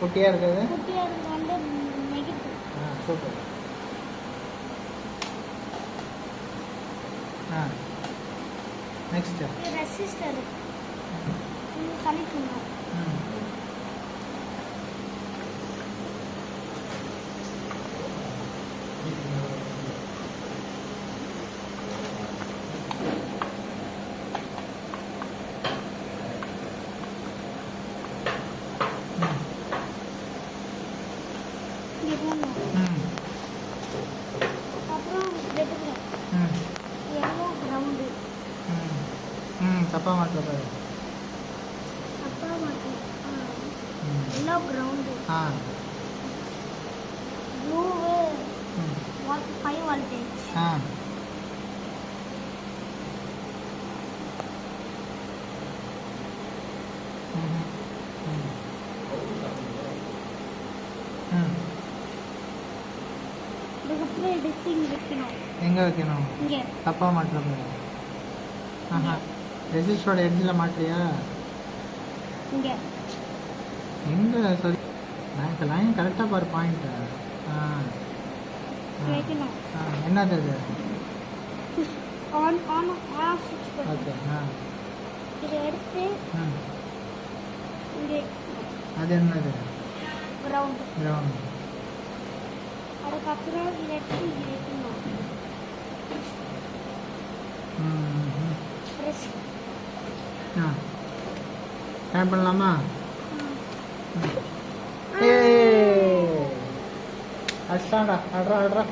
குட்டியாக இருக்குது. குட்டியாக இருக்கிறது வந்து negative. Super. Next resistor connect பண்ணுவோம். அப்புறம் எல்லோ கிரவுண்டு. தப்பா மாட்டல. அப்பா மாட்டேன். Yellow ground. Blue 5 voltage. இதுக்கப்புறம் எடுத்து இங்கே வைக்கணும். எங்கே வைக்கணும்? இங்கே. தப்பாக மாட்டல. ரெசிஸ்டரோட எட்ஜில் மாட்டலையா? இங்கே. எங்கே? சரி, இப்போ லைன் கரெக்டாக பாரு பாயிண்ட்டு. வைக்கணும். என்னது அது? ஆன் ஆன் ஆஃப் சுவிட்ச் பண்ணு. ஓகே. இதை எடுத்து இங்கே. அது என்னது? கிரவுண்டு. கிரவுண்டு. அதுக்கப்புறம் இதை எடுத்து இங்கே வைக்கணும். ட்ரை பண்ணலாமா? அடிச்சாடா. அட்ரா.